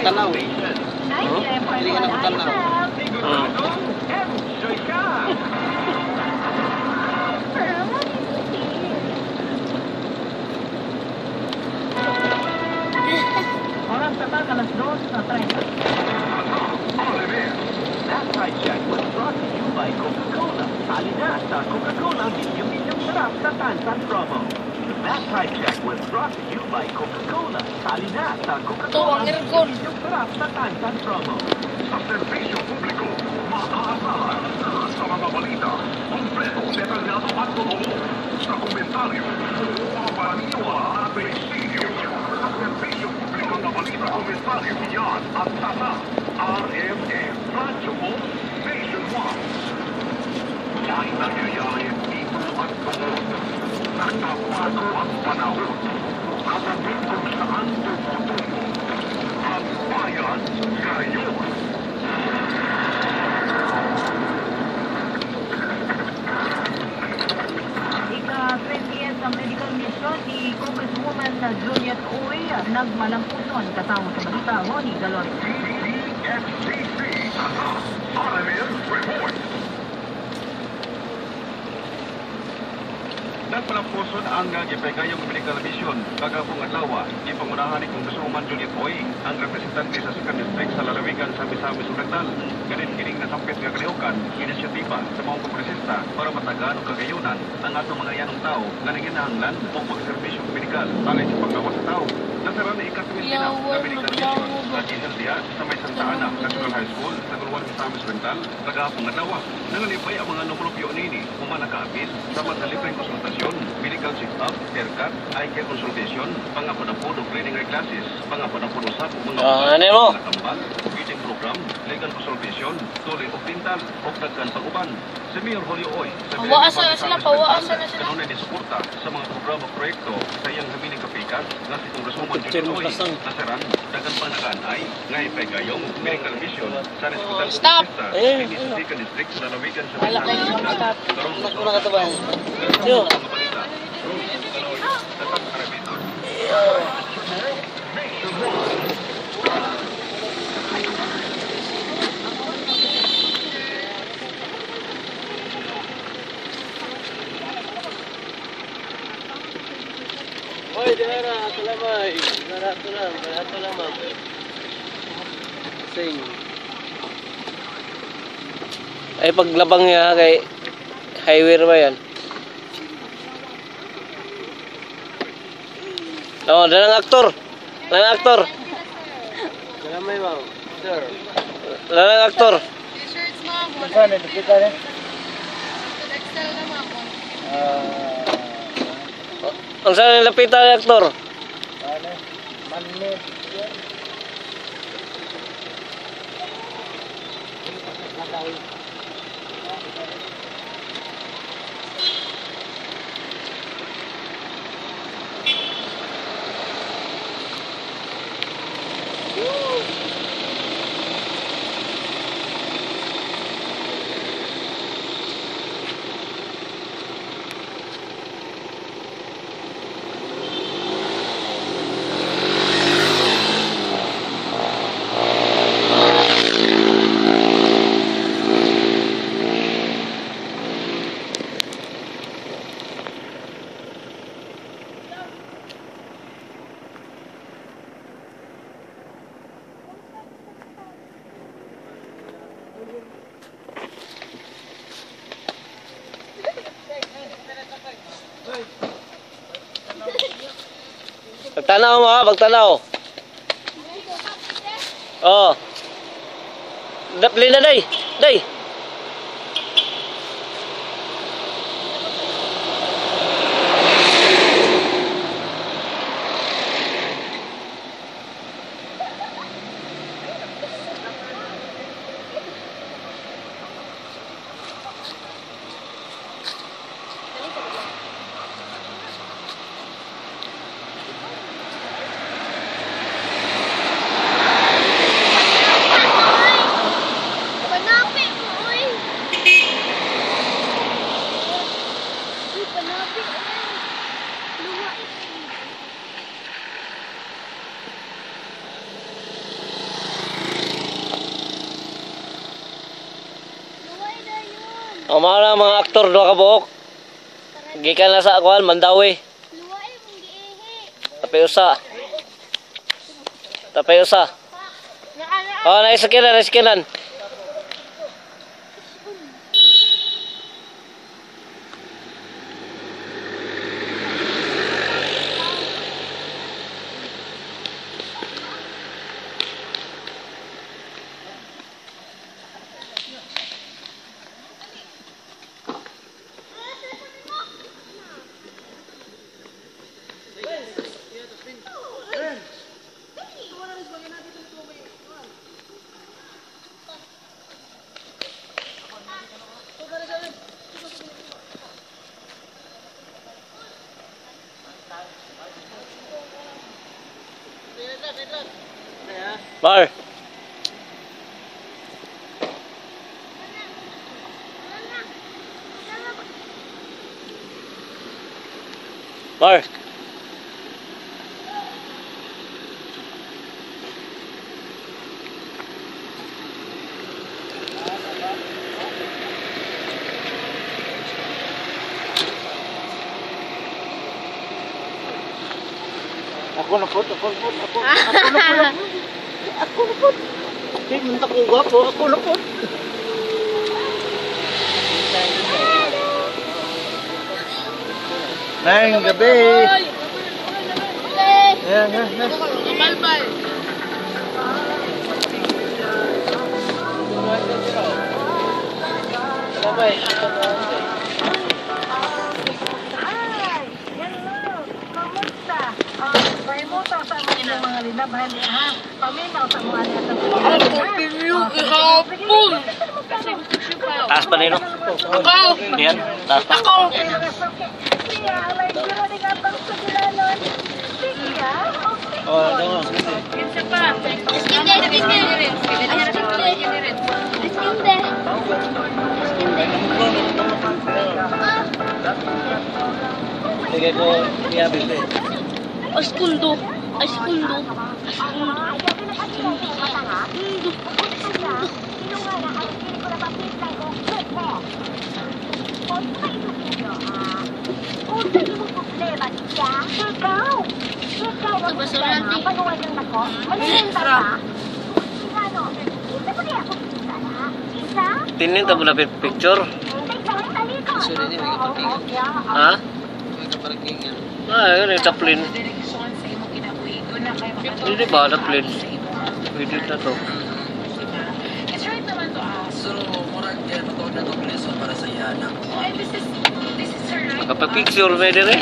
tanaw. Oh? Dili ka na tanaw. Oras tapat alas 2:30. That side check was brought to you by Coca-Cola. Halina sa Coca-Cola Medium Sarap sa Tantan promo. That side check was brought to you by Coca-Cola. Halina sa Coca-Cola Medium Sarap sa Tantan promo. Sa serbisyo publiko, maaasahan sa mga balita, kompleto, detalyado at totoo. Sa komentaryo, pangpaniwala at prestigiyo. Sa serbisyo publiko na balita, komentaryo, yan at tata. RMN, Radyo Mo, Nationwide. Dahil nangyayari dito at doon, nagbabago ang panahon. Kapatid kung saan tututungo, ang bayan ngayon. Ika-20th ang medical mission ni Congresswoman na Juliet Uy nagmalampuson kasama sa balita Ronnie Galon. FCC, RMN Report. Nagpalampuson ang gipagayong medical mission kagabong adlaw di pangunahan ni Congresswoman Juliet Uy ang representante sa 2nd District sa lalawigan sa Misamis Oriental. Ganit kining nasampit nga kalihukan inisyatiba sa mga kongresista para matagaan og kagayunan ang atong mga yanong tao nga nanginahanglan o pagserbisyo medikal alay sa paggawa sa tao. Nasara na ika-20 na nga medical mission sa Ginaldia sa may Santa Ana National High School sa Gulwan Misamis Oriental kagabong adlaw. Nangalipay ang mga numulupyo nini umanakaapis sa mga libreng konsultasyon, medical check-up, haircut, eye care consultation, pangapanapod o training eye classes, pangapanapod usap, mga kambal, feeding program, legal consultation, tuloy o pintal, o daghan pag-uban. Si Mayor Julio Oy, sa pawaasan na sila. kanunay ni suporta sa mga programa proyekto sa iyang hamiling kapikas na si Congresswoman Juliet Oy, nasaran, daghan pang nakaanay, nga ipagayong medical mission sa Hospital Stop! sa 2nd District sa lalawigan sa Misamis Oriental. Karong Mas muna ka to ba? Yo. Hoy, dara, salamay. Barato lang, ma'am. Sing. Ay paglabang niya kay highway ba yan? Oh, dalang aktor. Salamay, ma'am. Sir. Dalang aktor. T-shirts, ma'am. Saan ito? Kita rin? Excel na, ma'am. Ang saan yung lapitan ng aktor? Manlit. Pagtanaw mo ha, pagtanaw. Oh. Dapli na day. Day. Panapin mo! O mga na mga aktor do kabuok. Gikan na sa akuan Mandawi. Tapay usa. Tapay usa. Oh, naisakinan. Bar. Bar. Ako na po. Hindi, muntak kong gwapo. Ako na po. Neng, gabi. Ayan. Balbal. Taas pa nino. Yan, taas pa. Oh, dong. Sige ko iabis eh. Askundo. Tinin ta pula picture. Ha? Ah, yun taplin. Hindi ba taplin? Pwede na to. Makapag-picture may din eh.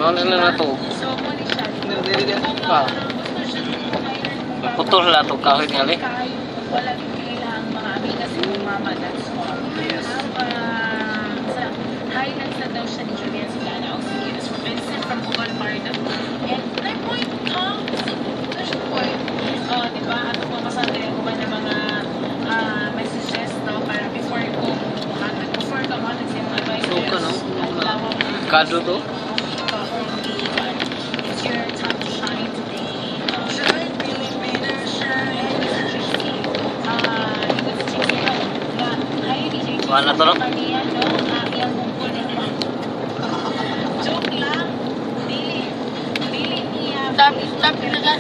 Ano na to? Putol na to kahit ngali. Wala din kailangan mga amigas ng mama, that's all. Sa Highlands na daw siya ni Julian Solana. O sige, it's from Vincent from Ugal Marda. And my point, there's a point. Diba, ato po masabi ko ba ng mga messages, no? Para before ko matag sa mga advice. So ka, no? Kado to? It's your time to shine today. Wala to, no? Joke lang. Dili niya. Tapi na